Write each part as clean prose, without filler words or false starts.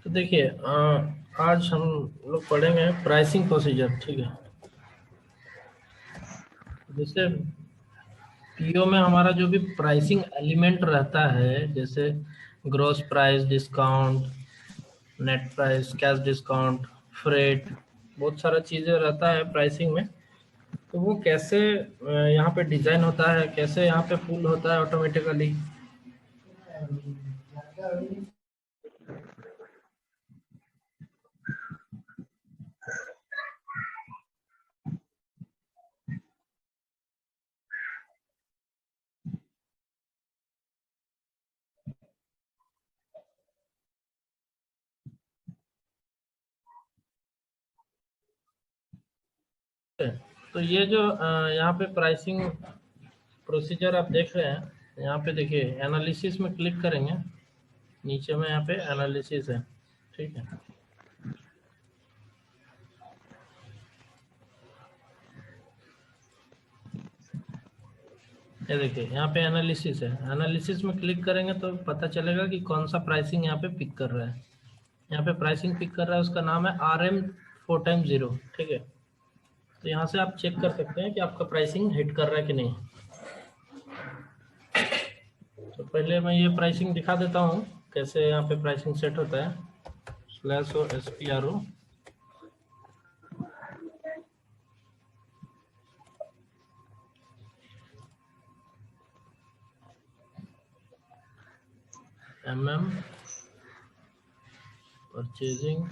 तो देखिए आज हम लोग पढ़ेंगे प्राइसिंग प्रोसीजर। ठीक है। जैसे पीओ में हमारा जो भी प्राइसिंग एलिमेंट रहता है, जैसे gross price, discount, net price, cash discount, freight, बहुत सारा चीज़ें रहता है प्राइसिंग में। तो वो कैसे यहाँ पे डिज़ाइन होता है, कैसे यहाँ पे पुल होता है ऑटोमेटिकली। तो ये जो यहाँ पे प्राइसिंग प्रोसीजर आप देख रहे हैं, यहाँ पे देखिए एनालिसिस में क्लिक करेंगे, नीचे में यहाँ पे एनालिसिस है। ठीक है। ये देखिए यहाँ पे एनालिसिस है, एनालिसिस में क्लिक करेंगे तो पता चलेगा कि कौन सा प्राइसिंग यहाँ पे पिक कर रहा है। यहाँ पे प्राइसिंग पिक कर रहा है, उसका नाम है RM4x0। ठीक है। तो यहाँ से आप चेक कर सकते हैं कि आपका प्राइसिंग हिट कर रहा है कि नहीं। तो पहले मैं ये प्राइसिंग दिखा देता हूँ कैसे यहाँ पे प्राइसिंग सेट होता है। /SPRO परचेजिंग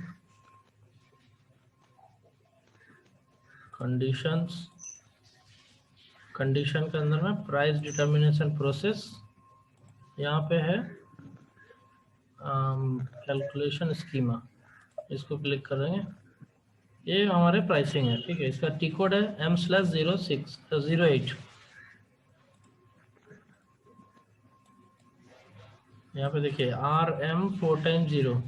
कंडीशंस, कंडीशन के अंदर में प्राइस डिटर्मिनेशन प्रोसेस, यहाँ पे है कैलकुलेशन स्कीमा, इसको क्लिक करेंगे। ये हमारे प्राइसिंग है। ठीक है। इसका टी कोड है M/0608। यहाँ पे देखिए RM4x0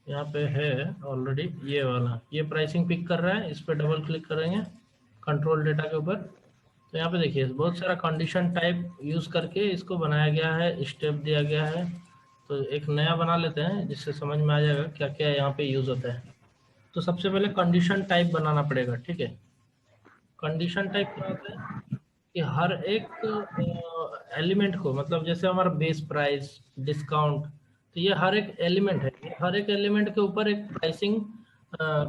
यहाँ पे है ऑलरेडी, ये वाला ये प्राइसिंग पिक कर रहा है। इस पर डबल क्लिक करेंगे कंट्रोल डेटा के ऊपर, तो यहाँ पे देखिए बहुत सारा कंडीशन टाइप यूज करके इसको बनाया गया है, स्टेप दिया गया है। तो एक नया बना लेते हैं जिससे समझ में आ जाएगा क्या क्या यहाँ पे यूज होता है। तो सबसे पहले कंडीशन टाइप बनाना पड़ेगा। ठीक है। कंडीशन टाइप क्या होता है कि हर एक एलिमेंट को, मतलब जैसे हमारा बेस प्राइस, डिस्काउंट, तो ये हर एक एलिमेंट है, ये हर एक एलिमेंट के ऊपर एक प्राइसिंग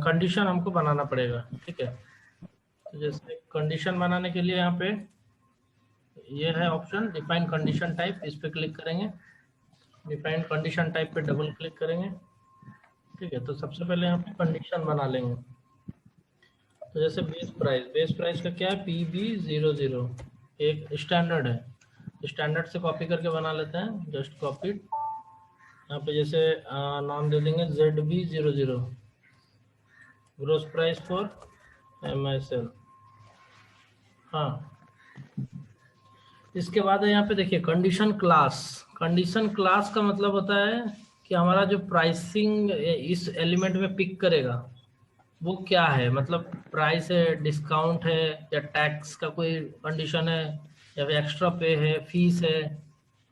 कंडीशन हमको बनाना पड़ेगा। ठीक है। तो जैसे कंडीशन बनाने के लिए यहाँ पे ये है ऑप्शन डिफाइन कंडीशन टाइप, इस पे क्लिक करेंगे। डिफाइन कंडीशन टाइप पे डबल क्लिक करेंगे। ठीक है। तो सबसे पहले यहाँ पे कंडीशन बना लेंगे। तो जैसे बेस प्राइस का क्या है, PB00, एक स्टैंडर्ड है, स्टैंडर्ड से कॉपी करके बना लेते हैं, जस्ट कॉपीड। यहाँ पे जैसे नाम दे देंगे ZB00, gross price for MSL। हाँ, इसके बाद है यहाँ पे देखिए कंडीशन क्लास। कंडीशन क्लास का मतलब होता है कि हमारा जो प्राइसिंग इस एलिमेंट में पिक करेगा वो क्या है, मतलब प्राइस है, डिस्काउंट है, या टैक्स का कोई कंडीशन है, या फिर एक्स्ट्रा पे है, फीस है,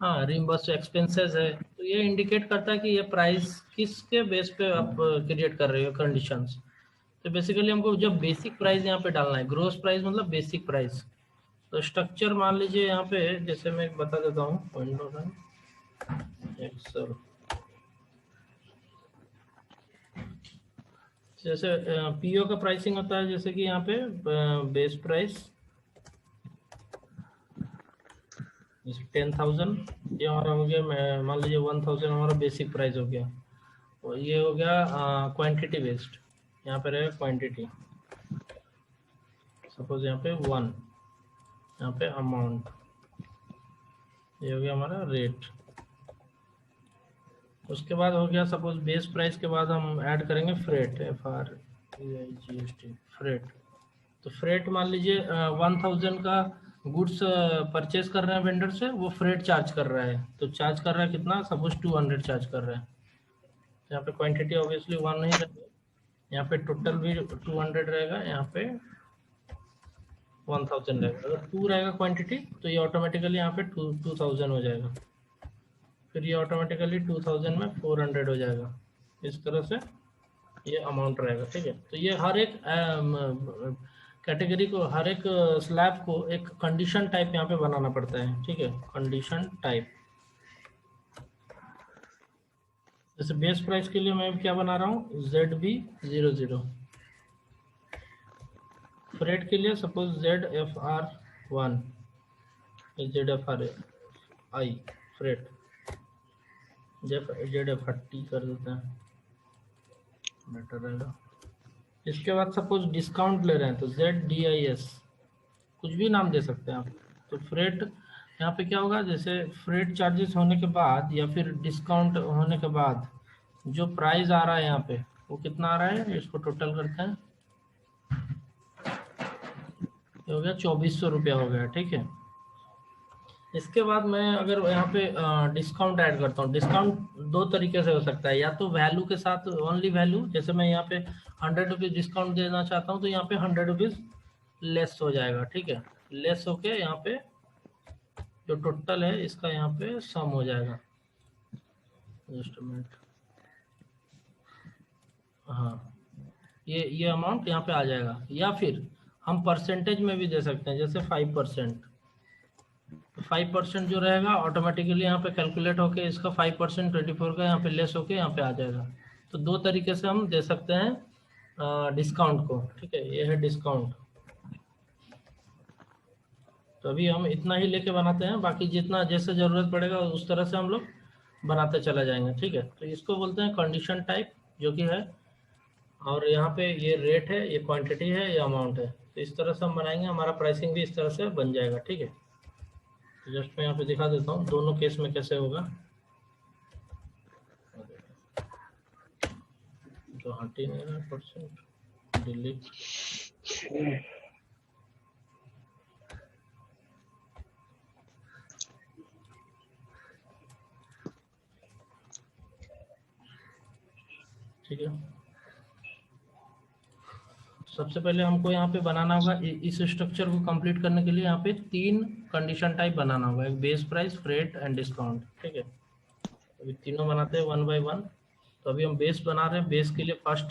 हाँ, रिम्बर्स एक्सपेंसेस है। तो ये इंडिकेट करता है कि ये प्राइस किसके बेस पे आप क्रिएट कर रहे हो कंडीशंस। तो बेसिकली हमको जब बेसिक प्राइस यहाँ पे डालना है, ग्रोस प्राइस मतलब बेसिक प्राइस। तो स्ट्रक्चर मान लीजिए यहाँ पे, जैसे मैं बता देता हूँ, विंडोज एक्सेल, जैसे पीओ का प्राइसिंग होता है, जैसे कि यहाँ पे बेस प्राइस 10,000, ये हमारा हो गया। मान लीजिए 1,000 हमारा बेसिक प्राइस हो गया, और ये हो गया क्वांटिटी बेस्ड। यहाँ पे रहेगा क्वांटिटी, सपोज यहाँ पे 1, यहाँ पे अमाउंट, ये हो गया हमारा रेट। उसके बाद हो गया सपोज बेस प्राइस के बाद हम ऐड करेंगे फ्रेट, FREIGST, फ्रेट। तो फ्रेट मान लीजिए 1,000 का गुड्स परचेज कर रहे हैं वेंडर से, वो फ्रेट चार्ज कर रहा है। तो चार्ज कर रहा है कितना, सपोज 200 चार्ज कर रहा है। तो यहाँ पे क्वांटिटी ऑब्वियसली 1 नहीं रहेगा, यहाँ पे टोटल भी 200 रहेगा, यहाँ पे 1,000 रहेगा। अगर 2 रहेगा क्वांटिटी तो ये ऑटोमेटिकली यहाँ पे 2000 हो जाएगा, फिर ये ऑटोमेटिकली 2000 में 400 हो जाएगा। इस तरह से ये अमाउंट रहेगा। ठीक है, तो ये हर एक कैटेगरी को, हर एक स्लैब को एक कंडीशन टाइप यहाँ पे बनाना पड़ता है। ठीक है, कंडीशन टाइप। जैसे बेस प्राइस के लिए मैं क्या बना रहा हूँ, ZB00। फ्रेट के लिए suppose ZFR1, ZFRI freight, ZFRT कर देते हैं, बेटर रहेगा। इसके बाद सपोज डिस्काउंट ले रहे हैं तो ZDIS, कुछ भी नाम दे सकते हैं आप। तो फ्रेट यहाँ पे क्या होगा, जैसे फ्रेट चार्जेस होने के बाद या फिर डिस्काउंट होने के बाद जो प्राइस आ रहा है यहाँ पे वो कितना आ रहा है, इसको टोटल करते हैं, ये हो गया 2400 रुपया हो गया। ठीक है, इसके बाद मैं अगर यहाँ पे डिस्काउंट ऐड करता हूँ, डिस्काउंट दो तरीके से हो सकता है, या तो वैल्यू के साथ ओनली वैल्यू, जैसे मैं यहाँ पे 100 रुपीज़ डिस्काउंट देना चाहता हूँ तो यहाँ पे 100 रुपीज़ लेस हो जाएगा। ठीक है, लेस होके यहाँ पे जो टोटल है इसका यहाँ पे सम हो जाएगा। जस्ट मिनट, हाँ, ये अमाउंट यहाँ पे आ जाएगा। या फिर हम परसेंटेज में भी दे सकते हैं, जैसे 5%। 5% जो रहेगा ऑटोमेटिकली यहाँ पे कैलकुलेट होके इसका 5% 24 का यहाँ पे लेस होके यहाँ पे आ जाएगा। तो दो तरीके से हम दे सकते हैं डिस्काउंट को। ठीक है, ये है डिस्काउंट। तो अभी हम इतना ही लेके बनाते हैं, बाकी जितना जैसे ज़रूरत पड़ेगा उस तरह से हम लोग बनाते चला जाएंगे। ठीक है, तो इसको बोलते हैं कंडीशन टाइप, जो कि है, और यहाँ पे ये रेट है, ये क्वांटिटी है, ये अमाउंट है। तो इस तरह से हम बनाएंगे, हमारा प्राइसिंग भी इस तरह से बन जाएगा। ठीक है, तो जस्ट मैं यहाँ पे दिखा देता हूँ दोनों केस में कैसे होगा। तो हट ही नहीं रहा परसेंट, डिलीट। ठीक है, सबसे पहले हमको यहाँ पे बनाना होगा, इस स्ट्रक्चर को कंप्लीट करने के लिए यहाँ पे 3 कंडीशन टाइप बनाना होगा, एक base price, freight and discount. ठीक है, अभी तीनों बनाते हैं वन बाय वन। तो अभी हम बेस बना रहे हैं। बेस के लिए फर्स्ट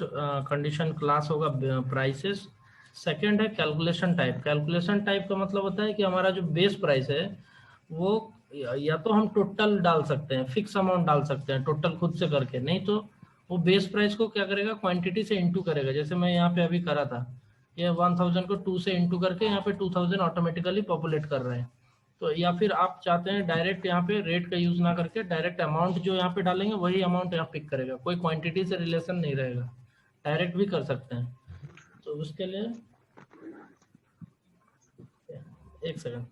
कंडीशन क्लास होगा प्राइसेस। सेकंड है कैलकुलेशन टाइप। कैलकुलेशन टाइप का मतलब होता है कि हमारा जो बेस प्राइस है वो या तो हम टोटल डाल सकते हैं, फिक्स अमाउंट डाल सकते हैं टोटल खुद से करके, नहीं तो वो बेस प्राइस को क्या करेगा, क्वांटिटी से इंटू करेगा। जैसे मैं यहाँ पे अभी करा था, ये 1000 को 2 से इंटू करके यहाँ पे 2000 ऑटोमेटिकली पॉपुलेट कर रहे हैं। तो या फिर आप चाहते हैं डायरेक्ट यहाँ पे रेट का यूज ना करके डायरेक्ट अमाउंट जो यहाँ पे डालेंगे वही अमाउंट यहाँ पिक करेगा, कोई क्वांटिटी से रिलेशन नहीं रहेगा, डायरेक्ट भी कर सकते हैं। तो उसके लिए एक सेकंड।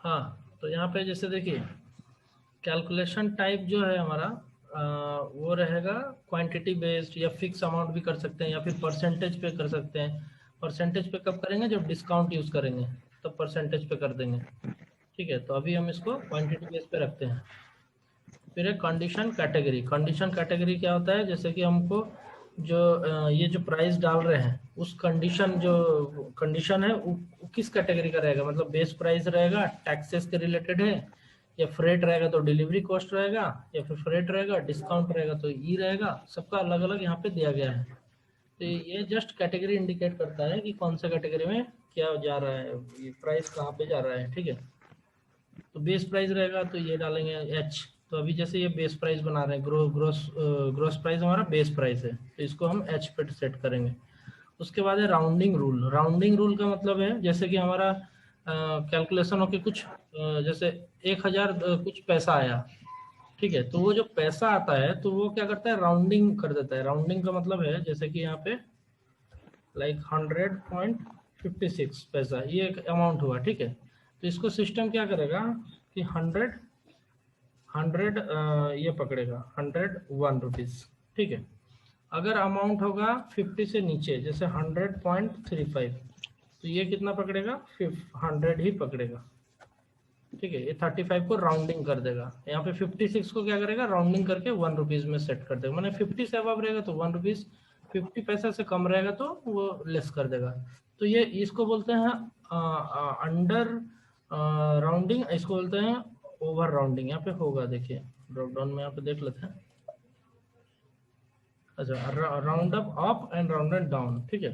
हाँ, तो यहाँ पे जैसे देखिए कैलकुलेशन टाइप जो है हमारा वो रहेगा क्वांटिटी बेस्ड, या फिक्स अमाउंट भी कर सकते हैं, या फिर परसेंटेज पे कर सकते हैं। परसेंटेज पे कब करेंगे? जब डिस्काउंट यूज करेंगे तब परसेंटेज पे कर देंगे। ठीक है, तो अभी हम इसको क्वांटिटी बेस पे रखते हैं। फिर है कंडीशन कैटेगरी। कंडीशन कैटेगरी क्या होता है? जैसे कि हमको जो ये जो प्राइस डाल रहे हैं उस कंडीशन, जो कंडीशन है वो किस कैटेगरी का रहेगा, मतलब बेस प्राइस रहेगा, टैक्सेस के रिलेटेड है, या फ्रेट रहेगा तो डिलीवरी कॉस्ट रहेगा, या फिर फ्रेट रहेगा, डिस्काउंट रहेगा तो ई रहेगा। सबका अलग अलग यहाँ पे दिया गया है। तो ये जस्ट कैटेगरी इंडिकेट करता है कि कौन सा कैटेगरी में क्या जा रहा है, ये प्राइस कहाँ पे जा रहा है। ठीक है, तो बेस प्राइस रहेगा तो ये डालेंगे एच। तो अभी जैसे ये बेस प्राइस बना रहे हैं, ग्रोस प्राइस हमारा बेस प्राइस है, तो इसको हम एच पे सेट करेंगे। उसके बाद है राउंडिंग रूल। राउंडिंग रूल का मतलब है जैसे कि हमारा कैलकुलेशन होके कुछ जैसे 1,000 कुछ पैसा आया। ठीक है, तो वो जो पैसा आता है तो वो क्या करता है? राउंडिंग कर देता है। राउंडिंग का मतलब है जैसे कि यहाँ पे लाइक 100.56 पैसा ये एक अमाउंट हुआ। ठीक है, तो इसको सिस्टम क्या करेगा कि 100 ये पकड़ेगा 101 रुपीज। ठीक है, अगर अमाउंट होगा 50 से नीचे, जैसे 100.35, तो ये कितना पकड़ेगा? 100 ही पकड़ेगा। ठीक है, ये 35 को राउंडिंग कर देगा। यहाँ पे 56 को क्या करेगा? राउंडिंग करके 1 रुपीज में सेट कर देगा। मैंने 50 से अबव रहेगा तो 1 रुपीज, 50 पैसा से कम रहेगा तो वो लेस कर देगा। तो ये इसको बोलते हैं अंडर राउंडिंग, इसको बोलते हैं ओवर राउंडिंग। यहाँ पे होगा, देखिए ड्रॉप डाउन में यहाँ पे देख लेते हैं। अच्छा, round up and round down. ठीक है,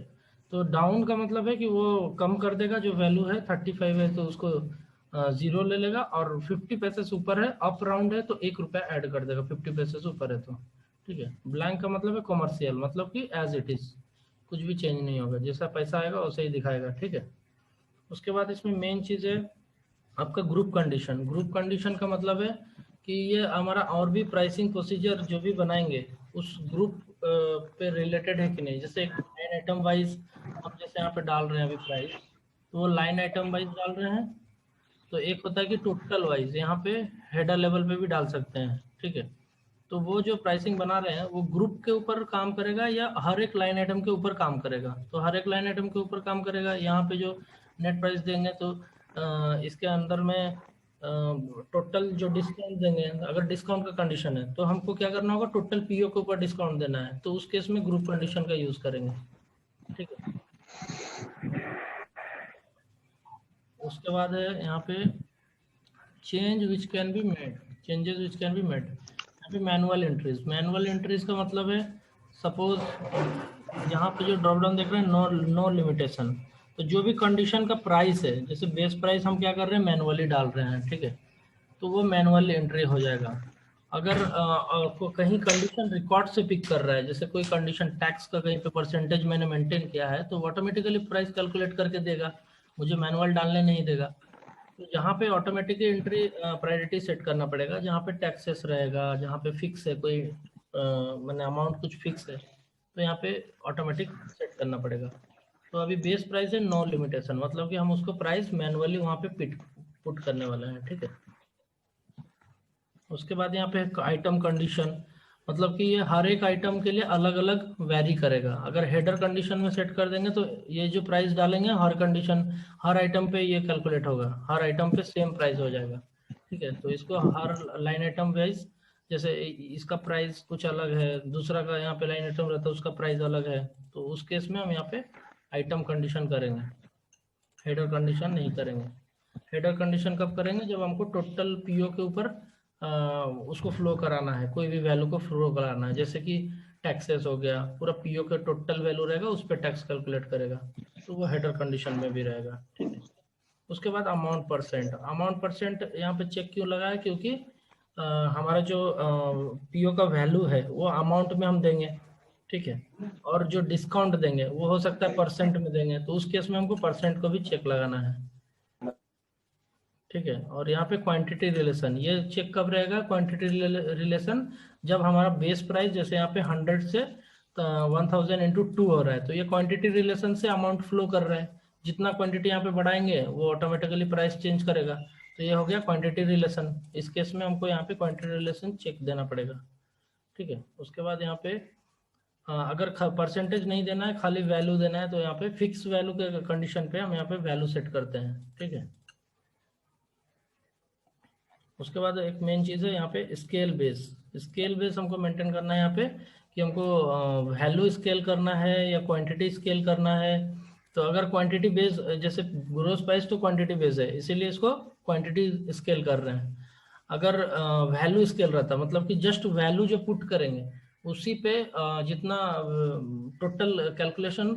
तो डाउन का मतलब है कि वो कम कर देगा, जो वैल्यू है 35 है तो उसको जीरो ले लेगा, और 50 पैसे से ऊपर है, अप राउंड है तो 1 रुपया ऐड कर देगा 50 पैसे से ऊपर है तो। ठीक है, ब्लैंक का मतलब है कॉमर्शियल, मतलब कि एज इट इज, कुछ भी चेंज नहीं होगा, जैसा पैसा आएगा वैसे ही दिखाएगा। ठीक है, उसके बाद इसमें मेन चीज़ है आपका ग्रुप कंडीशन। ग्रुप कंडीशन का मतलब है कि ये हमारा और भी प्राइसिंग प्रोसीजर जो भी बनाएंगे उस ग्रुप पे रिलेटेड है कि नहीं। जैसे एक लाइन आइटम वाइज हम जैसे यहाँ पे डाल रहे हैं अभी प्राइस, तो वो लाइन आइटम वाइज डाल रहे हैं। तो एक होता है कि टोटल वाइज, यहाँ पे हेडर लेवल पे भी डाल सकते हैं। ठीक है, तो वो जो प्राइसिंग बना रहे हैं वो ग्रुप के ऊपर काम करेगा या हर एक लाइन आइटम के ऊपर काम करेगा? तो हर एक लाइन आइटम के ऊपर काम करेगा। यहाँ पे जो नेट प्राइस देंगे तो इसके अंदर में टोटल जो डिस्काउंट देंगे, अगर डिस्काउंट का कंडीशन है तो हमको क्या करना होगा? टोटल पीओ के ऊपर डिस्काउंट देना है, तो उस केस में ग्रुप कंडीशन का यूज करेंगे। ठीक है, उसके बाद है यहाँ पे change which can be made, changes which can be made. यहाँ पे मैनुअल एंट्रीज। मैनुअल एंट्रीज का मतलब है सपोज यहाँ पे जो ड्रॉप डाउन देख रहे हैं नो नो लिमिटेशन, तो जो भी कंडीशन का प्राइस है, जैसे बेस प्राइस हम क्या कर रहे हैं? मैनुअली डाल रहे हैं। ठीक है, तो वो मैनुअल एंट्री हो जाएगा। अगर कहीं कंडीशन रिकॉर्ड से पिक कर रहा है, जैसे कोई कंडीशन टैक्स का कहीं पे परसेंटेज मैंने मेंटेन किया है, तो ऑटोमेटिकली प्राइस कैलकुलेट करके देगा, मुझे मैनुअल डालने नहीं देगा। तो जहाँ पे ऑटोमेटिकली एंट्री प्रायोरिटी सेट करना पड़ेगा, जहाँ पे टैक्सेस रहेगा, जहाँ पे फिक्स है कोई मैंने अमाउंट कुछ फिक्स है, तो यहाँ पे ऑटोमेटिक सेट करना पड़ेगा। तो अभी बेस प्राइस है नो लिमिटेशन, मतलब कि हम उसको प्राइस मैनुअली वहाँ पे पुट करने वाले हैं। ठीक है, उसके बाद यहाँ पे आइटम कंडीशन, मतलब कि ये हर एक आइटम के लिए अलग अलग वेरी करेगा। अगर हेडर कंडीशन में सेट कर देंगे तो ये जो प्राइस डालेंगे हर कंडीशन, हर आइटम पे ये कैलकुलेट होगा, हर आइटम पे सेम प्राइस हो जाएगा। ठीक है, तो इसको हर लाइन आइटम वाइज, जैसे इसका प्राइस कुछ अलग है, दूसरा का यहाँ पे लाइन आइटम रहता है उसका प्राइस अलग है, तो उस केस में हम यहाँ पे आइटम कंडीशन करेंगे, हेडर कंडीशन नहीं करेंगे। हेडर कंडीशन कब करेंगे? जब हमको टोटल पीओ के ऊपर उसको फ्लो कराना है, कोई भी वैल्यू को फ्लो कराना है, जैसे कि टैक्सेस हो गया, पूरा पीओ का टोटल वैल्यू रहेगा उस पर टैक्स कैलकुलेट करेगा, तो वो हेडर कंडीशन में भी रहेगा। ठीक है, उसके बाद अमाउंट परसेंट। अमाउंट परसेंट यहाँ पे चेक क्यों लगा है? क्योंकि हमारा जो पीओ का वैल्यू है वो अमाउंट में हम देंगे। ठीक है, और जो डिस्काउंट देंगे वो हो सकता है परसेंट में देंगे, तो उस केस में हमको परसेंट को भी चेक लगाना है। ठीक है, और यहाँ पे क्वांटिटी रिलेशन, ये चेक कब रहेगा? क्वांटिटी रिलेशन जब हमारा बेस प्राइस जैसे यहाँ पे 100 से 1000 इंटू 2 हो रहा है, तो ये क्वांटिटी रिलेशन से अमाउंट फ्लो कर रहा है। जितना क्वांटिटी यहाँ पे बढ़ाएंगे वो ऑटोमेटिकली प्राइस चेंज करेगा। तो ये हो गया क्वांटिटी रिलेशन। इस केस में हमको यहाँ पे क्वांटिटी रिलेशन चेक देना पड़ेगा, ठीक है। उसके बाद यहाँ पे अगर परसेंटेज नहीं देना है, खाली वैल्यू देना है, तो यहाँ पे फिक्स वैल्यू के कंडीशन पे हम यहाँ पे वैल्यू सेट करते हैं, ठीक है। उसके बाद एक मेन चीज़ है यहाँ पे स्केल बेस। स्केल बेस हमको मेंटेन करना है यहाँ पे कि हमको वैल्यू स्केल करना है या क्वांटिटी स्केल करना है। तो अगर क्वांटिटी बेस, जैसे ग्रोस प्राइस तो क्वांटिटी बेस है, इसीलिए इसको क्वांटिटी स्केल कर रहे हैं। अगर वैल्यू स्केल रहता, मतलब कि जस्ट वैल्यू जो पुट करेंगे उसी पे जितना टोटल कैलकुलेशन,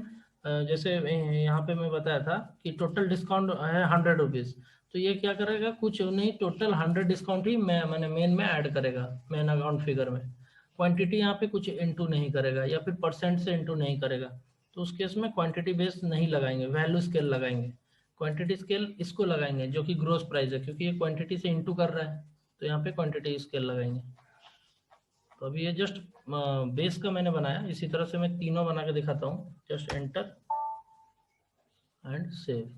जैसे यहाँ पे मैं बताया था कि टोटल डिस्काउंट है 100 रुपीज़, तो ये क्या करेगा, कुछ नहीं, टोटल 100 डिस्काउंट ही मैंने मेन में ऐड करेगा, मेन अकाउंट फिगर में। क्वांटिटी यहाँ पे कुछ इंटू नहीं करेगा या फिर परसेंट से इंटू नहीं करेगा। तो उस केस में क्वांटिटी बेस नहीं लगाएंगे, वैल्यू स्केल लगाएंगे। क्वांटिटी स्केल इसको लगाएंगे जो कि ग्रोस प्राइस है, क्योंकि ये क्वांटिटी से इंटू कर रहा है, तो यहाँ पे क्वांटिटी स्केल लगाएंगे। तो अभी ये जस्ट बेस का मैंने बनाया, इसी तरह से मैं तीनों बना के दिखाता हूँ। Just enter and save.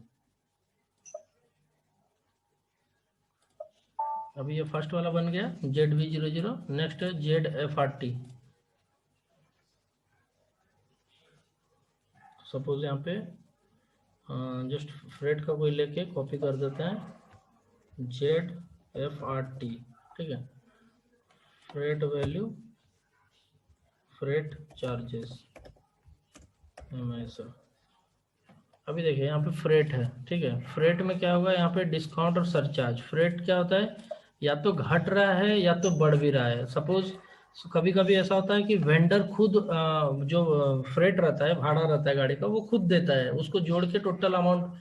अभी ये फर्स्ट वाला बन गया ZV00। नेक्स्ट है ZFRT। सपोज यहाँ पे जस्ट फ्रेट का कोई लेके कॉपी कर देते हैं, ZFRT, ठीक है। फ्रेट वैल्यू, फ्रेट चार्जेस, ऐसा। अभी देखिए यहाँ पे फ्रेट है, ठीक है। फ्रेट में क्या होगा, यहाँ पे डिस्काउंट और सरचार्ज। फ्रेट क्या होता है, या तो घट रहा है या तो बढ़ भी रहा है। सपोज कभी कभी ऐसा होता है कि वेंडर खुद जो फ्रेट रहता है, भाड़ा रहता है गाड़ी का, वो खुद देता है, उसको जोड़ के टोटल अमाउंट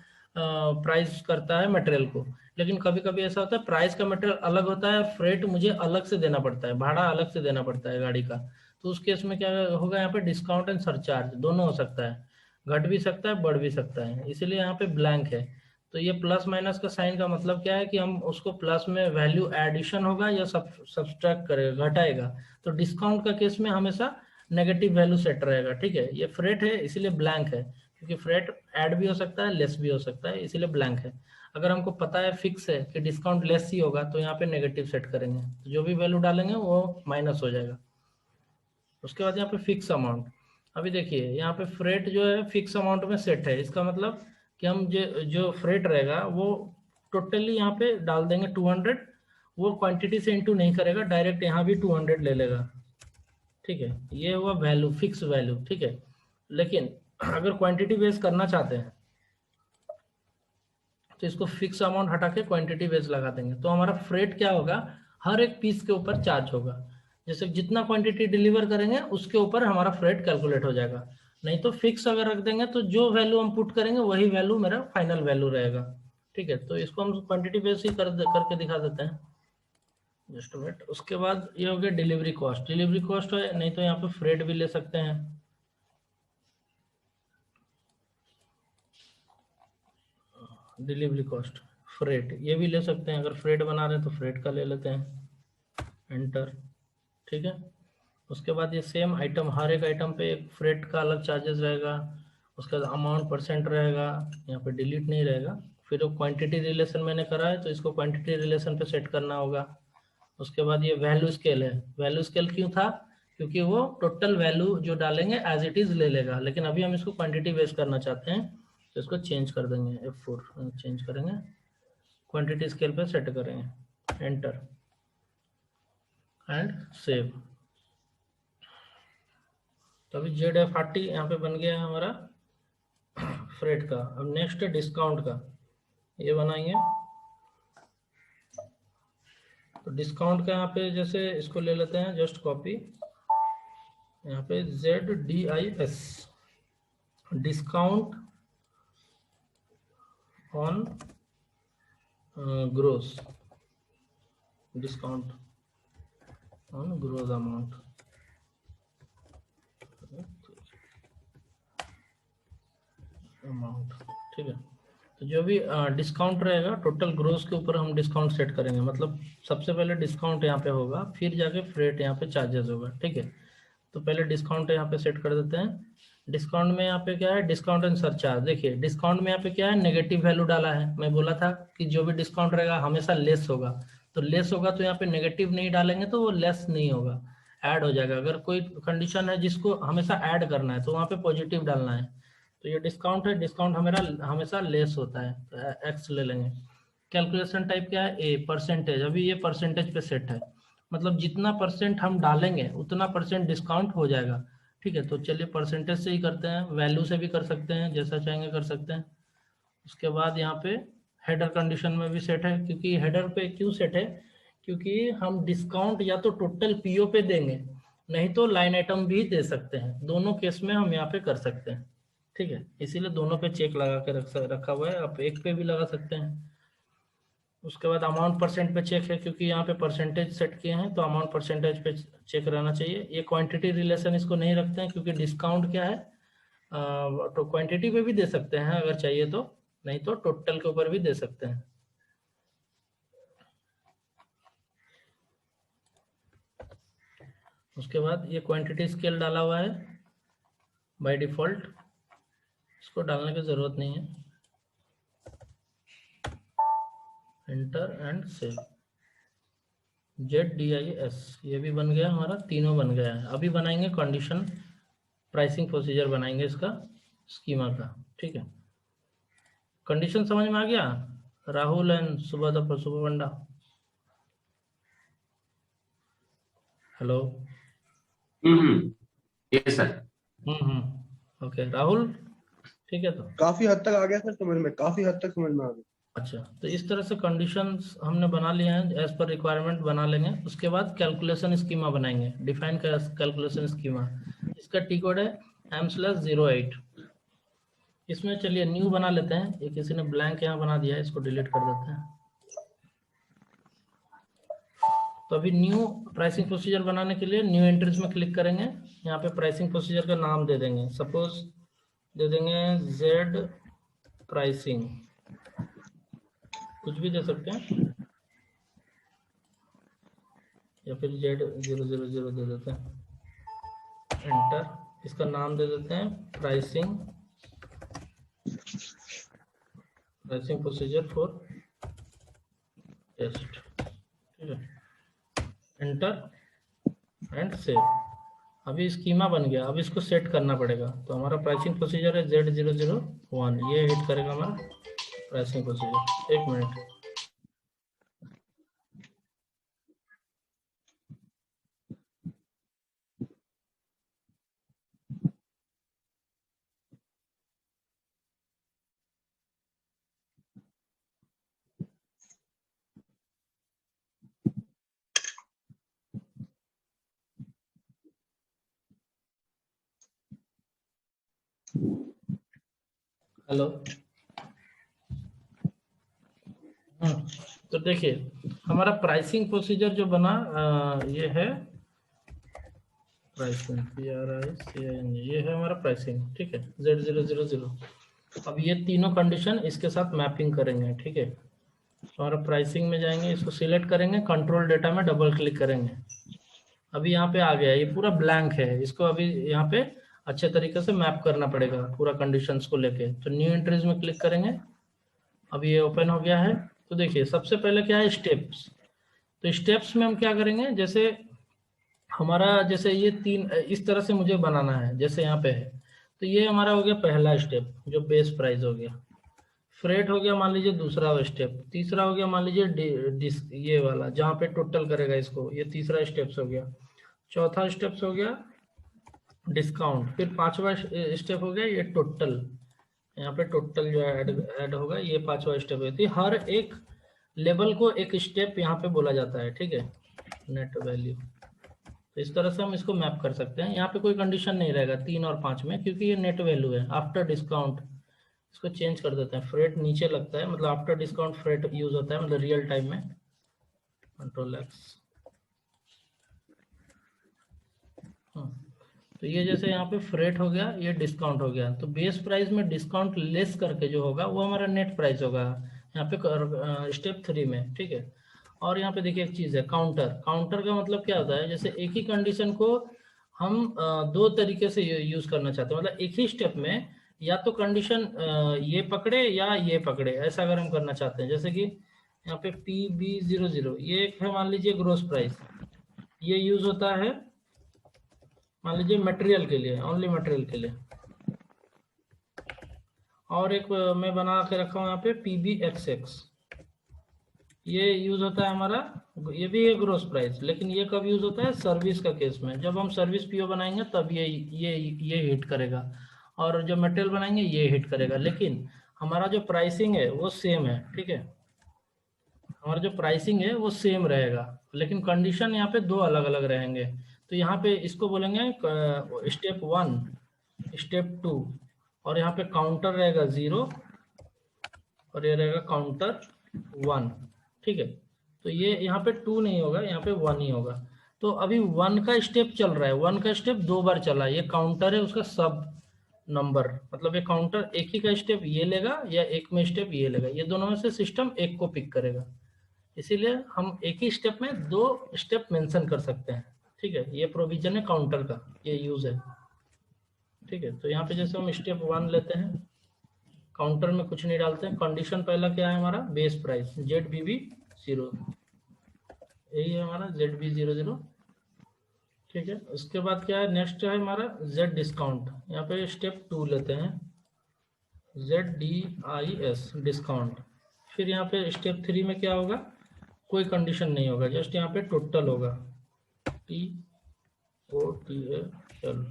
प्राइस करता है मटेरियल को। लेकिन कभी कभी ऐसा होता है प्राइस का मटेरियल अलग होता है, फ्रेट मुझे अलग से देना पड़ता है, भाड़ा अलग से देना पड़ता है गाड़ी का। तो उस केस में क्या होगा, यहाँ पे डिस्काउंट एंड सरचार्ज दोनों हो सकता है, घट भी सकता है, बढ़ भी सकता है, इसीलिए यहाँ पे ब्लैंक है। तो ये प्लस माइनस का साइन का मतलब क्या है कि हम उसको प्लस में वैल्यू एडिशन होगा या सब्सट्रैक्ट करेगा, घटाएगा। तो डिस्काउंट का केस में हमेशा नेगेटिव वैल्यू सेट रहेगा, ठीक है। ये फ्रेट है इसीलिए ब्लैंक है, क्योंकि फ्रेट ऐड भी हो सकता है, लेस भी हो सकता है, इसीलिए ब्लैंक है। अगर हमको पता है फिक्स है कि डिस्काउंट लेस ही होगा, तो यहाँ पे नेगेटिव सेट करेंगे, तो जो भी वैल्यू डालेंगे वो माइनस हो जाएगा। उसके बाद यहाँ पे फिक्स अमाउंट। अभी देखिए यहाँ पे फ्रेट जो है फिक्स अमाउंट में सेट है, इसका मतलब कि हम जो फ्रेट रहेगा वो टोटली यहाँ पे डाल देंगे 200। वो क्वांटिटी से इंटू नहीं करेगा, डायरेक्ट यहाँ भी 200 ले लेगा, ठीक है। ये हुआ वैल्यू, फिक्स वैल्यू, ठीक है। लेकिन अगर क्वांटिटी बेस करना चाहते हैं तो इसको फिक्स अमाउंट हटा के क्वांटिटी बेस लगा देंगे, तो हमारा फ्रेट क्या होगा, हर एक पीस के ऊपर चार्ज होगा। जैसे जितना क्वांटिटी डिलीवर करेंगे उसके ऊपर हमारा फ्रेट कैलकुलेट हो जाएगा। नहीं तो फिक्स अगर रख देंगे तो जो वैल्यू हम पुट करेंगे वही वैल्यू मेरा फाइनल वैल्यू रहेगा, ठीक है। तो इसको हम क्वांटिटी बेस ही करके दिखा देते हैं, जस्ट वेट। उसके बाद ये हो गया डिलीवरी कॉस्ट। डिलीवरी कॉस्ट है, नहीं तो यहाँ पे फ्रेट भी ले सकते हैं। डिलीवरी कॉस्ट, फ्रेट, ये भी ले सकते हैं। अगर फ्रेट बना रहे हैं तो फ्रेट का ले लेते हैं, एंटर, ठीक है। उसके बाद ये सेम आइटम, हर एक आइटम पे एक फ्रेट का अलग चार्जेस रहेगा, उसके बाद अमाउंट परसेंट रहेगा, यहाँ पे डिलीट नहीं रहेगा। फिर वो क्वांटिटी रिलेशन मैंने करा है, तो इसको क्वांटिटी रिलेशन पे सेट करना होगा। उसके बाद ये वैल्यू स्केल है। वैल्यू स्केल क्यों था, क्योंकि वो टोटल वैल्यू जो डालेंगे एज इट इज ले लेगा, लेकिन अभी हम इसको क्वांटिटी बेस करना चाहते हैं, तो इसको चेंज कर देंगे, F4 चेंज करेंगे, क्वांटिटी स्केल पे सेट करेंगे, एंटर एंड सेव। तो अभी ZFRT यहाँ पे बन गया है हमारा फ्रेट का। अब नेक्स्ट है डिस्काउंट का, ये बनाएंगे। तो डिस्काउंट का यहाँ पे जैसे इसको ले लेते हैं, जस्ट कॉपी, यहाँ पे ZDIS, discount on gross, discount on gross amount, ठीक है। तो जो भी डिस्काउंट रहेगा टोटल ग्रोस के ऊपर हम डिस्काउंट सेट करेंगे, मतलब सबसे पहले डिस्काउंट यहाँ पे होगा, फिर जाके फ्रेट यहाँ पे चार्जेस होगा, ठीक है। तो पहले डिस्काउंट यहाँ पे सेट कर देते हैं। डिस्काउंट में यहाँ पे क्या है, डिस्काउंट एंड सरचार्ज। देखिए डिस्काउंट में यहाँ पे क्या है, नेगेटिव वैल्यू डाला है। मैं बोला था कि जो भी डिस्काउंट रहेगा हमेशा लेस होगा, तो लेस होगा तो यहाँ पे नेगेटिव नहीं डालेंगे तो वो लेस नहीं होगा, ऐड हो जाएगा। अगर कोई कंडीशन है जिसको हमेशा ऐड करना है तो वहाँ पे पॉजिटिव डालना है। तो ये डिस्काउंट है, डिस्काउंट हमारा हमेशा लेस होता है, तो एक्स ले लेंगे। कैलकुलेशन टाइप क्या है, ए परसेंटेज। अभी ये परसेंटेज पे सेट है, मतलब जितना परसेंट हम डालेंगे उतना परसेंट डिस्काउंट हो जाएगा। ठीक है, तो चलिए परसेंटेज से ही करते हैं, वैल्यू से भी कर सकते हैं, जैसा चाहेंगे कर सकते हैं। उसके बाद यहाँ पे हेडर कंडीशन में भी सेट है, क्योंकि हेडर पे क्यों सेट है, क्योंकि हम डिस्काउंट या तो टोटल पीओ पे देंगे, नहीं तो लाइन आइटम भी दे सकते हैं, दोनों केस में हम यहाँ पे कर सकते हैं। ठीक है, इसीलिए दोनों पे चेक लगा के रखा हुआ है, आप एक पे भी लगा सकते हैं। उसके बाद अमाउंट परसेंट पे चेक है, क्योंकि यहाँ पे परसेंटेज सेट किए हैं तो अमाउंट परसेंटेज पे चेक रहना चाहिए। ये क्वांटिटी रिलेशन इसको नहीं रखते हैं, क्योंकि डिस्काउंट क्या है, तो क्वांटिटी पे भी दे सकते हैं अगर चाहिए तो, नहीं तो टोटल के ऊपर भी दे सकते हैं। उसके बाद ये क्वांटिटी स्केल डाला हुआ है बाय डिफॉल्ट, इसको डालने की जरूरत नहीं है। Enter and save. ZDIS ये भी बन गया हमारा, तीनों बन गया है। अभी बनाएंगे कंडीशन प्राइसिंग प्रोसीजर, बनाएंगे इसका स्कीमा का। ठीक है, कंडीशन समझ में आ गया राहुल एंड सुबह बंडा? Hello. Yes sir. Okay Rahul, ठीक है। तो काफी हद तक आ गया सर समझ में, काफी हद तक समझ में आ गया। अच्छा, तो इस तरह से कंडीशंस हमने बना लिए हैं, एज पर रिक्वायरमेंट बना लेंगे। उसके बाद कैलकुलेशन स्कीमा बनाएंगे, डिफाइन कैलकुलेशन स्कीमा। इसका टी कोड है M/08। इसमें चलिए न्यू बना लेते हैं, ये किसी ने ब्लैंक यहाँ बना दिया है, इसको डिलीट कर देते हैं। तो अभी न्यू प्राइसिंग प्रोसीजर बनाने के लिए न्यू एंट्रीज में क्लिक करेंगे। यहाँ पे प्राइसिंग प्रोसीजर का नाम दे देंगे, सपोज दे देंगे जेड प्राइसिंग, कुछ भी दे सकते हैं, या फिर Z000 दे देते हैं। एंटर। इसका नाम दे देते हैं प्राइसिंग प्रोसीजर फॉर टेस्ट। ठीक है, एंटर एंड सेव। अभी स्कीमा बन गया, अब इसको सेट करना पड़ेगा। तो हमारा प्राइसिंग प्रोसीजर है Z001, ये हिट करेगा हमारा प्राइसिंग प्रोसीजर। 1 मिनट। हेलो। तो देखिए हमारा प्राइसिंग प्रोसीजर जो बना, ये है प्राइसिंग, PRICING, ये है हमारा प्राइसिंग। ठीक है, Z000। अब ये तीनों कंडीशन इसके साथ मैपिंग करेंगे। ठीक है, तो हमारा प्राइसिंग में जाएंगे, इसको सिलेक्ट करेंगे, कंट्रोल डेटा में डबल क्लिक करेंगे। अभी यहाँ पे आ गया, ये पूरा ब्लैंक है, इसको अभी यहाँ पे अच्छे तरीके से मैप करना पड़ेगा पूरा कंडीशंस को लेके। तो न्यू एंट्रीज में क्लिक करेंगे, अभी ये ओपन हो गया है। तो देखिए सबसे पहले क्या है, स्टेप्स। तो स्टेप्स में हम क्या करेंगे, जैसे हमारा जैसे ये तीन इस तरह से मुझे बनाना है, जैसे यहाँ पे है। तो ये हमारा हो गया पहला स्टेप, जो बेस प्राइस हो गया। फ्रेट हो गया मान लीजिए दूसरा स्टेप। तीसरा हो गया मान लीजिए ये वाला जहाँ पे टोटल करेगा इसको, ये तीसरा स्टेप्स हो गया। चौथा स्टेप्स हो गया डिस्काउंट। फिर पांचवा स्टेप हो गया ये टोटल, यहाँ पे टोटल जो ऐड होगा, ये पांचवा स्टेप है। हर एक लेवल को एक स्टेप यहाँ पे बोला जाता है। ठीक है, नेट वैल्यू। तो इस तरह से हम इसको मैप कर सकते हैं। यहाँ पे कोई कंडीशन नहीं रहेगा 3 और 5 में, क्योंकि ये नेट वैल्यू है आफ्टर डिस्काउंट। इसको चेंज कर देते हैं, फ्रेट नीचे लगता है, मतलब आफ्टर डिस्काउंट फ्रेट यूज होता है, मतलब रियल टाइम में। Control x. तो ये जैसे यहाँ पे फ्रेट हो गया, ये डिस्काउंट हो गया। तो बेस प्राइस में डिस्काउंट लेस करके जो होगा वो हमारा नेट प्राइस होगा यहाँ पे स्टेप 3 में। ठीक है, और यहाँ पे देखिए एक चीज है काउंटर। काउंटर का मतलब क्या होता है, जैसे एक ही कंडीशन को हम दो तरीके से यूज करना चाहते हैं, मतलब एक ही स्टेप में या तो कंडीशन ये पकड़े या ये पकड़े, ऐसा अगर हम करना चाहते हैं। जैसे कि यहाँ पे PB00 ये एक है, मान लीजिए ग्रोस प्राइस, ये यूज होता है मान लीजिए मटेरियल के लिए, ओनली मटेरियल के लिए। और एक मैं बना के रखा हूँ यहाँ पे PBXX, ये यूज होता है हमारा, ये भी है ग्रोस प्राइस, लेकिन ये कब यूज होता है सर्विस का केस में। जब हम सर्विस पीओ बनाएंगे तब ये हिट करेगा, और जब मटेरियल बनाएंगे ये हिट करेगा। लेकिन हमारा जो प्राइसिंग है वो सेम है, ठीक है, हमारा जो प्राइसिंग है वो सेम रहेगा, लेकिन कंडीशन यहाँ पे दो अलग अलग रहेंगे। तो यहाँ पे इसको बोलेंगे स्टेप 1, स्टेप 2, और यहाँ पे काउंटर रहेगा 0 और ये रहेगा काउंटर 1, ठीक है। तो ये यहाँ पे 2 नहीं होगा, यहाँ पे 1 ही होगा। तो अभी 1 का स्टेप चल रहा है, 1 का स्टेप 2 बार चला, ये काउंटर है उसका सब नंबर, मतलब ये काउंटर एक ही का स्टेप ये लेगा या एक में स्टेप ये लेगा, ये दोनों में से सिस्टम एक को पिक करेगा। इसीलिए हम एक ही स्टेप में दो स्टेप मेंशन कर सकते हैं, ठीक है। ये प्रोविजन है काउंटर का, ये यूज है, ठीक है। तो यहाँ पे जैसे हम स्टेप 1 लेते हैं, काउंटर में कुछ नहीं डालते हैं, कंडीशन पहला क्या है हमारा बेस प्राइस ZBB0, यही है हमारा ZB00, ठीक है। उसके बाद क्या है नेक्स्ट है हमारा Z डिस्काउंट, यहाँ पे स्टेप 2 लेते हैं ZDIS डिस्काउंट। फिर यहाँ पे स्टेप 3 में क्या होगा, कोई कंडीशन नहीं होगा, जस्ट यहाँ पे टोटल होगा TOTAL,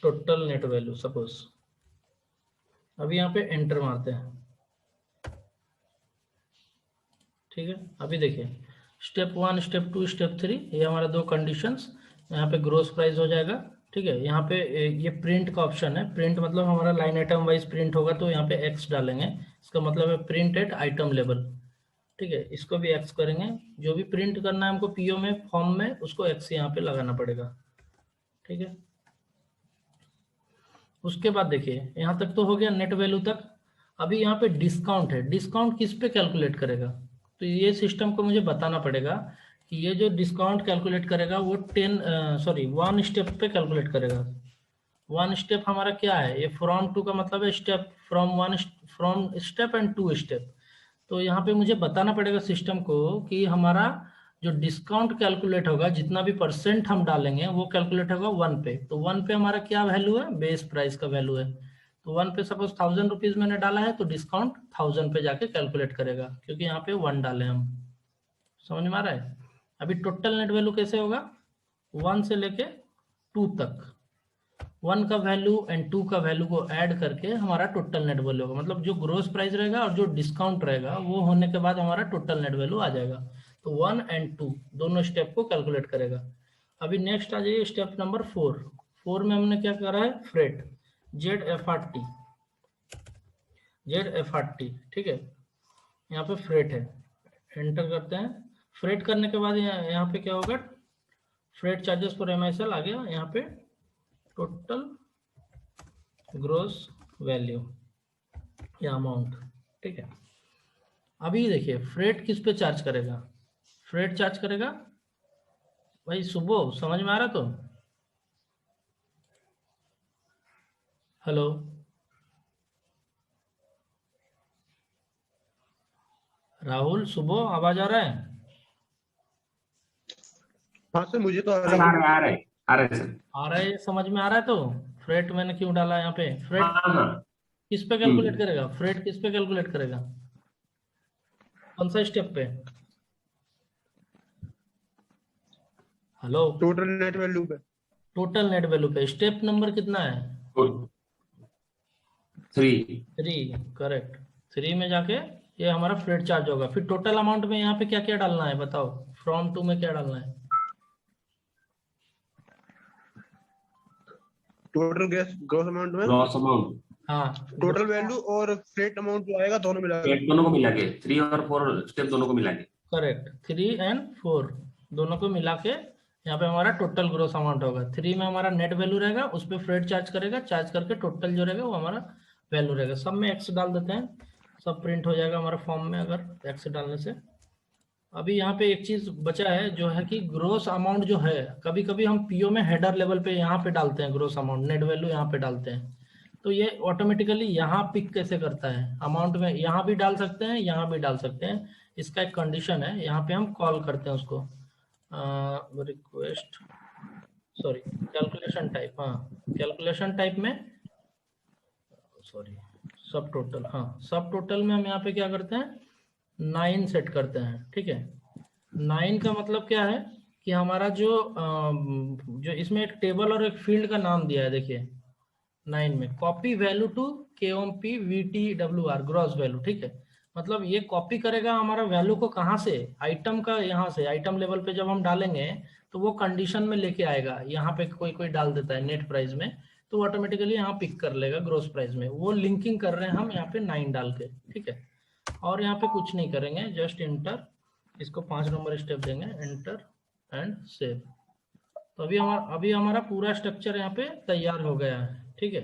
total net value suppose. अभी यहाँ पे एंटर मारते हैं, ठीक है। अभी देखिए स्टेप 1, स्टेप 2, स्टेप 3, ये हमारा दो कंडीशंस, यहाँ पे ग्रोस प्राइस हो जाएगा, ठीक है। यहाँ पे ये प्रिंट का ऑप्शन है, प्रिंट मतलब हमारा लाइन आइटम वाइज प्रिंट होगा, तो यहाँ पे X डालेंगे, इसका मतलब है प्रिंट एट आइटम लेवल, ठीक है। इसको भी X करेंगे, जो भी प्रिंट करना है हमको पीओ में फॉर्म में, उसको X यहाँ पे लगाना पड़ेगा, ठीक है। उसके बाद देखिए यहाँ तक तो हो गया नेट वैल्यू तक। अभी यहाँ पे डिस्काउंट है, डिस्काउंट किस पे कैलकुलेट करेगा, तो ये सिस्टम को मुझे बताना पड़ेगा कि ये जो डिस्काउंट कैलकुलेट करेगा वो 1 स्टेप पे कैलकुलेट करेगा। 1 स्टेप हमारा क्या है, ये फ्रॉम टू का मतलब है step, from step and 2 step. तो यहाँ पे मुझे बताना पड़ेगा सिस्टम को कि हमारा जो डिस्काउंट कैलकुलेट होगा, जितना भी परसेंट हम डालेंगे वो कैलकुलेट होगा 1 पे। तो 1 पे हमारा क्या वैल्यू है, बेस प्राइस का वैल्यू है। तो 1 पे सपोज 1000 रुपीज मैंने डाला है, तो डिस्काउंट 1000 पे जाके कैलकुलेट करेगा, क्योंकि यहाँ पे 1 डाले हम। समझ में आ रहा है। अभी टोटल नेट वैल्यू कैसे होगा, 1 से लेके 2 तक, 1 का वैल्यू एंड 2 का वैल्यू को ऐड करके हमारा टोटल नेट वैल्यू होगा, मतलब जो ग्रोस प्राइस रहेगा और जो डिस्काउंट रहेगा वो होने के बाद हमारा टोटल नेट वैल्यू आ जाएगा। तो 1 एंड 2 दोनों स्टेप को कैलकुलेट करेगा। अभी नेक्स्ट आ जाइए स्टेप नंबर 4। 4 में हमने क्या करा है, फ्रेट, ZFRT, ठीक है। यहाँ पे फ्रेट है, एंटर करते हैं। फ्रेट करने के बाद यहाँ पे क्या होगा, फ्रेट चार्जेस फॉर MISL आ गया, यहाँ पे टोटल ग्रोस वैल्यू या अमाउंट, ठीक है। अभी देखिए फ्रेट किस पे चार्ज करेगा, फ्रेट चार्ज करेगा भाई सुबह, समझ में आ रहा, तो हेलो राहुल, सुबह आवाज आ रहा है, हाँ सर, मुझे तो आ सर रही आ है। रहा है, आ रहा है, आ रहा है सर। आ रहा है, समझ में आ रहा है। तो फ्रेट मैंने क्यों डाला यहाँ पे, फ्रेट हाँ हाँ। किस पे कैलकुलेट करेगा, फ्रेट किस पे कैलकुलेट करेगा, कौन सा स्टेप पे, हेलो टोटल नेट वैल्यू पे। टोटल नेट वैल्यू पे। स्टेप नंबर कितना है, 3। 3, करेक्ट। 3 में जाके ये हमारा फ्रेट चार्ज होगा। फिर टोटल अमाउंट में यहाँ पे क्या क्या डालना है बताओ, फ्रॉम टू में क्या डालना है, टोटल ग्रोस अमाउंट में ग्रॉस अमाउंट, हाँ टोटल वैल्यू और फ्रेट अमाउंट जो आएगा दोनों मिला के। दोनों को मिला के, 3 और 4 स्टेप दोनों को मिला के, करेक्ट। 3 एंड 4 दोनों को मिला के यहाँ पे हमारा टोटल ग्रोस अमाउंट होगा। 3 में हमारा नेट वैल्यू रहेगा, उस पर फ्रेट चार्ज करेगा, चार्ज करके टोटल जो रहेगा वो हमारा वैल्यू रहेगा। सब में एक्स डाल देते हैं, सब प्रिंट हो जाएगा हमारा फॉर्म में अगर एक्स डालने से। अभी यहाँ पे एक चीज बचा है जो है कि ग्रोस अमाउंट जो है, कभी कभी हम पीओ में हेडर लेवल पे यहाँ पे डालते हैं ग्रोस अमाउंट, नेट वैल्यू यहाँ पे डालते हैं, तो ये ऑटोमेटिकली यहाँ पिक कैसे करता है अमाउंट में, यहाँ भी डाल सकते हैं यहाँ भी डाल सकते हैं, इसका एक कंडीशन है, यहाँ पे हम कॉल करते हैं उसको रिक्वेस्ट, सॉरी कैलकुलेशन टाइप, हाँ कैलकुलेशन टाइप में, सॉरी सब टोटल, हाँ सब टोटल में हम यहाँ पे क्या करते हैं 9 सेट करते हैं, ठीक है। 9 का मतलब क्या है कि हमारा जो इसमें एक टेबल और एक फील्ड का नाम दिया है, देखिए 9 में copy value to KOMP VTWR gross value, ठीक है। मतलब ये कॉपी करेगा हमारा वैल्यू को कहाँ से, आइटम का, यहाँ से आइटम लेवल पे जब हम डालेंगे तो वो कंडीशन में लेके आएगा, यहाँ पे कोई कोई डाल देता है नेट प्राइस में, तो ऑटोमेटिकली यहाँ पिक कर लेगा ग्रोस प्राइस में, वो लिंकिंग कर रहे हैं हम यहाँ पे 9 डाल के, ठीक है। और यहाँ पे कुछ नहीं करेंगे, जस्ट इंटर, इसको 5 नंबर स्टेप देंगे, एंटर एंड सेव। तो अभी हमारा पूरा स्ट्रक्चर यहाँ पे तैयार हो गया है, ठीक है।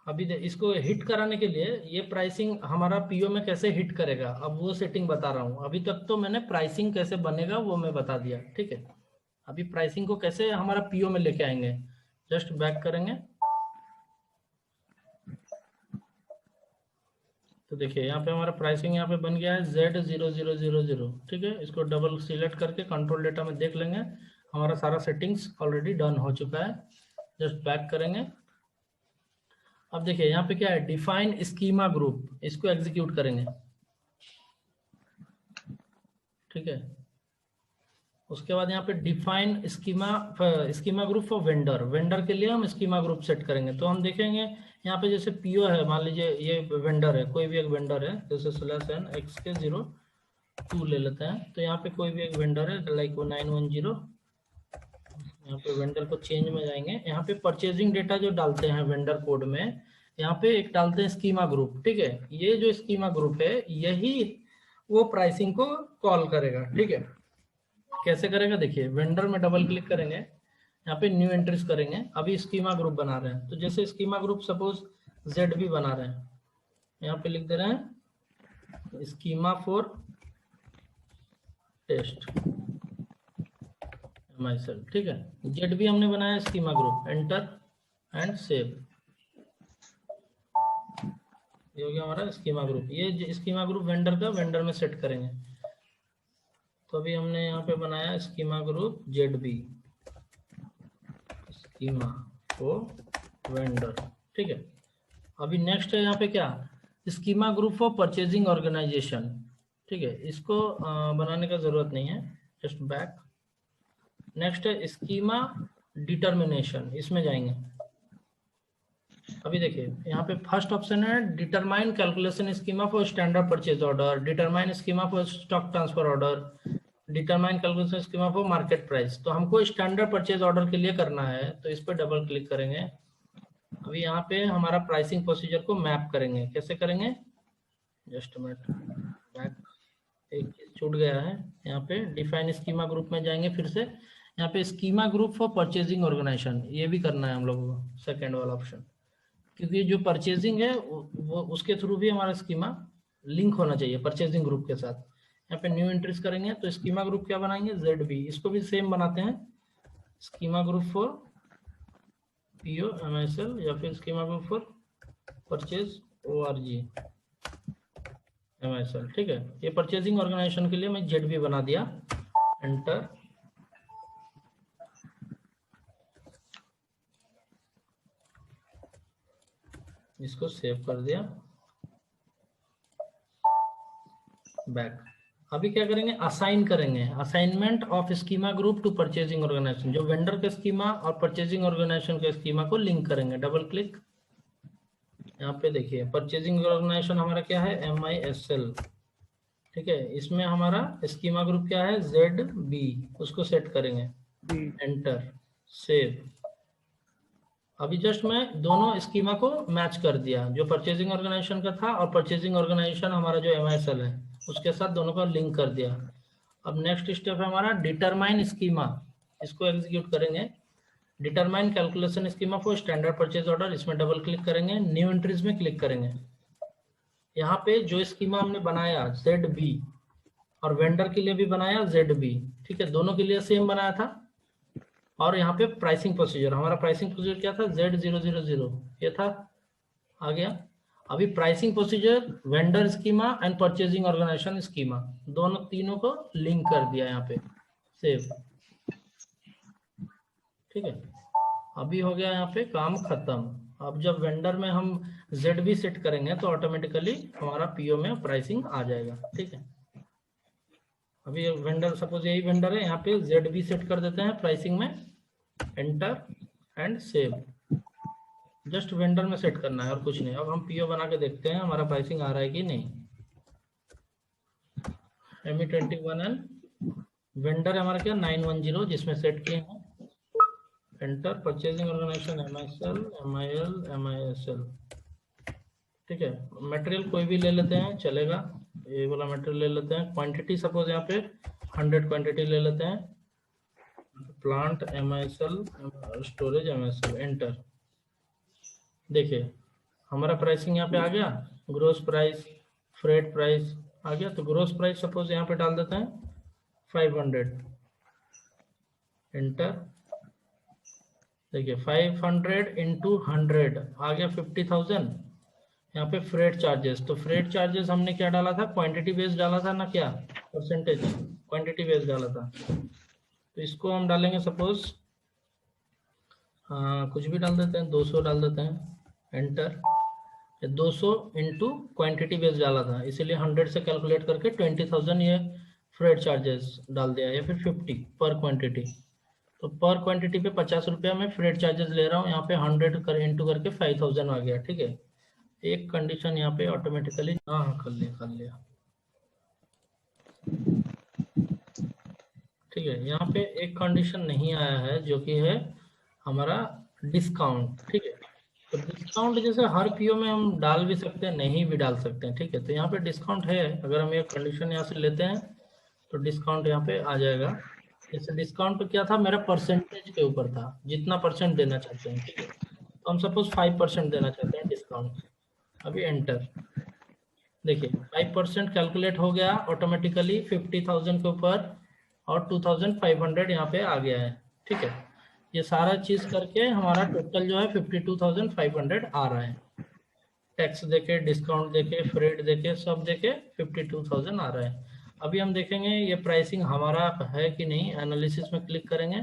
अभी इसको हिट कराने के लिए ये प्राइसिंग हमारा पीओ में कैसे हिट करेगा, अब वो सेटिंग बता रहा हूँ। अभी तक तो मैंने प्राइसिंग कैसे बनेगा वो मैं बता दिया, ठीक है। अभी प्राइसिंग को कैसे हमारा पीओ में लेके आएंगे, जस्ट बैक करेंगे, तो देखिए यहाँ पे हमारा प्राइसिंग यहाँ पे बन गया है Z0000, ठीक है। इसको डबल सिलेक्ट करके कंट्रोल डेटा में देख लेंगे, हमारा सारा सेटिंग्स ऑलरेडी डन हो चुका है। जस्ट बैक करेंगे। अब देखिए यहाँ पे क्या है, डिफाइन स्कीमा ग्रुप, इसको एग्जीक्यूट करेंगे, ठीक है। उसके बाद यहाँ पे define schema group for vendor, vendor के लिए हम स्कीमा ग्रुप सेट करेंगे। तो हम देखेंगे यहाँ पे जैसे पीओ है, मान लीजिए ये वेंडर है, कोई भी एक वेंडर है, जैसे /NXK02 ले लेते हैं। तो यहाँ पे कोई भी एक वेंडर है लाइक 910, यहाँ पे वेंडर को चेंज में जाएंगे, यहाँ पे परचेजिंग डेटा जो डालते हैं वेंडर कोड में, यहाँ पे एक डालते हैं स्कीमा ग्रुप, ठीक है। ये जो स्कीमा ग्रुप है यही वो प्राइसिंग को कॉल करेगा, ठीक है। कैसे करेगा, देखिए वेंडर में डबल क्लिक करेंगे, यहाँ पे न्यू एंट्रीज करेंगे। अभी स्कीमा ग्रुप बना रहे हैं, तो जैसे स्कीमा ग्रुप सपोज ZB बना रहे हैं, यहाँ पे लिख दे रहे हैं स्कीमा फॉर टेस्ट MISL, ठीक है। ZB हमने बनाया schema group, enter and save, ये हो गया हमारा स्कीमा ग्रुप। ये स्कीमा ग्रुप वेंडर का वेंडर में सेट करेंगे। तो अभी हमने यहाँ पे बनाया schema group ZB, schema for vendor, ठीक है। अभी नेक्स्ट है यहाँ पे क्या, schema group for purchasing organization, ठीक है। इसको बनाने का जरूरत नहीं है, जस्ट बैक। नेक्स्ट है स्कीमा डिटर्मिनेशन, इसमें जाएंगे। अभी देखिए यहाँ पे फर्स्ट ऑप्शन है determine calculation schema for standard purchase order, determine schema for stock transfer order, determine calculation schema for market price. तो हमको स्टैंडर्ड परचेज ऑर्डर के लिए करना है, तो इस पर डबल क्लिक करेंगे। अभी यहाँ पे हमारा प्राइसिंग प्रोसीजर को मैप करेंगे, कैसे करेंगे, जस्ट मिनट बैक, एक चीज छूट गया है। यहाँ पे डिफाइन स्कीमा ग्रुप में जाएंगे, फिर से यहाँ पे schema group for purchasing organization, ये भी करना है हम लोगों को, सेकेंड वाला ऑप्शन, क्योंकि जो परचेजिंग है वो उसके थ्रू भी हमारा स्कीमा लिंक होना चाहिए परचेजिंग ग्रुप के साथ। यहाँ पे न्यू एंट्रीज करेंगे, तो स्कीमा ग्रुप क्या बनाएंगे, ZB, इसको भी सेम बनाते हैं, schema group for PO MISL, या फिर schema group for purchase ORG MISL, ठीक है। ये परचेजिंग ऑर्गेनाइजेशन के लिए मैं ZB बना दिया, एंटर, इसको सेव कर दिया, बैक। अभी क्या करेंगे, असाइन करेंगे, assignment of schema group to purchasing organization, जो वेंडर के स्कीमा और परचेजिंग ऑर्गेनाइजेशन के स्कीमा को लिंक करेंगे। डबल क्लिक, यहाँ पे देखिए परचेजिंग ऑर्गेनाइजेशन हमारा क्या है, MISL, ठीक है। इसमें हमारा स्कीमा ग्रुप क्या है, ZB, उसको सेट करेंगे, एंटर, सेव। अभी जस्ट मैं दोनों स्कीमा को मैच कर दिया, जो परचेजिंग ऑर्गेनाइजेशन का था और परचेजिंग ऑर्गेनाइजेशन हमारा जो MISL है उसके साथ दोनों का लिंक कर दिया। अब नेक्स्ट स्टेप है हमारा डिटरमाइन स्कीमा, इसको एग्जीक्यूट करेंगे। Determine calculation schema for standard purchase order, इसमें डबल क्लिक करेंगे, न्यू एंट्रीज में क्लिक करेंगे। यहाँ पे जो स्कीमा हमने बनाया ZB, और वेंडर के लिए भी बनाया ZB, ठीक है, दोनों के लिए सेम बनाया था। और यहाँ पे प्राइसिंग प्रोसीजर, हमारा प्राइसिंग प्रोसीजर क्या था, Z000 ये था, आ गया। अभी pricing procedure, vendor schema and purchasing organization schema, दोनों तीनों को लिंक कर दिया यहाँ पे, सेव, ठीक है। अभी हो गया यहाँ पे काम खत्म। अब जब वेंडर में हम ZB सेट करेंगे तो ऑटोमेटिकली हमारा PO में प्राइसिंग आ जाएगा, ठीक है। अभी वेंडर, सपोज यही वेंडर है, यहाँ पे ZB सेट कर देते हैं प्राइसिंग में, enter and save, just vendor में सेट करना है और कुछ नहीं। अब हम PO बना के देखते हैं हमारा प्राइसिंग आ रहा है कि नहीं। ME21N वेंडर हमारा क्या 910 जिसमें सेट किए हैं, enter, purchasing organization MISL, MIL, MISL, ठीक है। मटेरियल कोई भी ले लेते हैं चलेगा, ये वाला मटेरियल ले लेते हैं। क्वांटिटी सपोज यहाँ पे 100 क्वांटिटी ले लेते हैं, plant MISL, storage MISL, enter. देखिए हमारा प्राइसिंग यहाँ पे आ गया, ग्रोस प्राइस, फ्रेट प्राइस आ गया। तो ग्रोस प्राइस सपोज यहाँ पे डाल देते हैं 500, एंटर। देखिए 500 इंटू 100 आ गया 50,000। यहाँ पे फ्रेट चार्जेस, तो फ्रेट चार्जेस हमने क्या डाला था, क्वांटिटी बेस डाला था ना, क्या परसेंटेज, क्वांटिटी बेस डाला था। तो इसको हम डालेंगे सपोज कुछ भी डाल देते हैं, 200 डाल देते हैं, एंटर। 200 इंटू क्वांटिटी बेस डाला था, इसीलिए 100 से कैलकुलेट करके 20,000 ये फ्रेट चार्जेस डाल दिया, या फिर 50 पर क्वांटिटी। तो पर क्वांटिटी पे 50 रुपया में फ्रेट चार्जेस ले रहा हूँ, यहाँ पे 100 कर इंटू करके 5,000 आ गया, ठीक है। एक कंडीशन यहाँ पे ऑटोमेटिकली, हाँ कर लिया, ठीक है। यहाँ पे एक कंडीशन नहीं आया है जो कि है हमारा डिस्काउंट, ठीक है। तो डिस्काउंट जैसे हर PO में हम डाल भी सकते हैं, नहीं भी डाल सकते हैं, ठीक है। तो यहाँ पे डिस्काउंट है, अगर हम ये कंडीशन यहाँ से लेते हैं तो डिस्काउंट यहाँ पे आ जाएगा। जैसे डिस्काउंट क्या था, मेरा परसेंटेज के ऊपर था, जितना परसेंट देना चाहते हैं, ठीक है। तो हम सपोज 5% देना चाहते हैं डिस्काउंट, अभी एंटर। देखिए 5% कैलकुलेट हो गया ऑटोमेटिकली 50,000 के ऊपर, और 2,500 यहाँ पे आ गया है, ठीक है। ये सारा चीज करके हमारा टोटल जो है 52,500 आ रहा है, टैक्स देके, डिस्काउंट देके, फ्रेट देके, सब देके 52,000 आ रहा है। अभी हम देखेंगे ये प्राइसिंग हमारा है कि नहीं, एनालिसिस में क्लिक करेंगे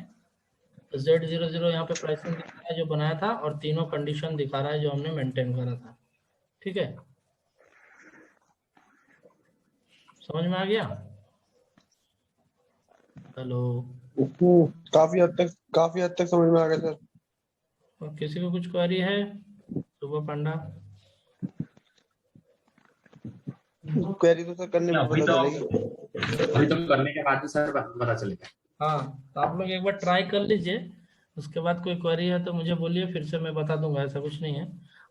तो Z00 यहाँ पे प्राइसिंग दिखा रहा है जो बनाया था, और तीनों कंडीशन दिखा रहा है जो हमने मेंटेन करा था, ठीक है। समझ में आ गया? हेलो, काफी हद तक समझ में आ गया सर। और किसी को कुछ क्वेरी है? सुबह पंडा, क्वेरी तो सर करने में अभी पता तो चलेगी। करने के बाद ही सर पता चलेगा। हाँ तो आप लोग एक बार ट्राई कर लीजिए, उसके बाद कोई क्वेरी है तो मुझे बोलिए, फिर से मैं बता दूंगा, ऐसा कुछ नहीं है।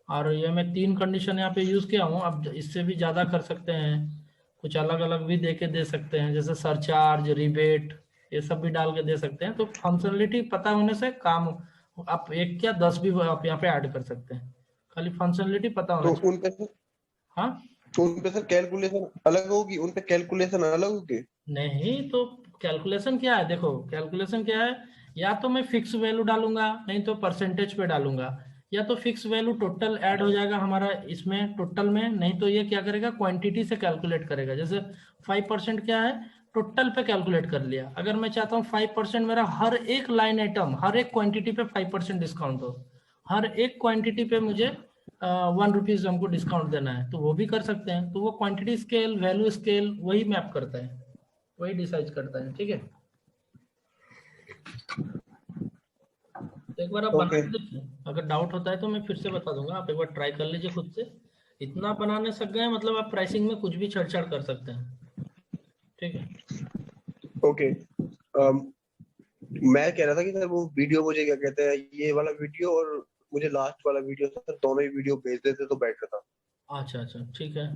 और ये मैं 3 कंडीशन यहाँ पे यूज किया हूँ, अब इससे भी ज्यादा कर सकते हैं, कुछ अलग अलग भी दे के दे सकते हैं, जैसे सरचार्ज, रिबेट, ये सब भी डाल के दे सकते हैं। तो फंक्शनलिटी पता होने से काम, आप 1 क्या 10 भी आप यहाँ पे ऐड कर सकते हैं, खाली फंक्शनलिटी पता होना तो चाहिए। उन पे सर, हाँ सर कैलकुलेशन अलग होगी, उन पे कैलकुलेशन अलग होगी? नहीं, तो कैलकुलेशन क्या है, देखो कैलकुलेशन क्या है, या तो मैं फिक्स वैल्यू डालूंगा, नहीं तो परसेंटेज पे डालूंगा, या तो फिक्स वैल्यू टोटल ऐड हो जाएगा हमारा इसमें टोटल में, नहीं तो ये क्या करेगा, क्वांटिटी से कैलकुलेट करेगा। जैसे 5% क्या है, टोटल पे कैलकुलेट कर लिया। अगर मैं चाहता हूँ 5% मेरा हर एक लाइन आइटम, हर एक क्वांटिटी पे 5% डिस्काउंट हो, हर एक क्वांटिटी पे मुझे 1 रुपीज हमको डिस्काउंट देना है, तो वो भी कर सकते हैं। तो वो क्वांटिटी स्केल, वैल्यू स्केल वही मैप करता है, वही डिसाइड करता है, ठीक है। तो एक बार आप बना के देखिए, अगर डाउट होता है तो मैं फिर से बता दूंगा, आप एक बार ट्राई कर लीजिए खुद से। इतना बनाने सक गए मतलब आप प्राइसिंग में कुछ भी छेड़छाड़ कर सकते हैं, ठीक है। ओके, मैं कह रहा था कि सर वो वीडियो मुझे क्या कहते हैं, ये वाला वीडियो और मुझे लास्ट वाला वीडियो, सर दोनों ही वीडियो भेज देते तो बेटर था। अच्छा अच्छा, ठीक है,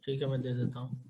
ठीक है, मैं दे देता हूँ।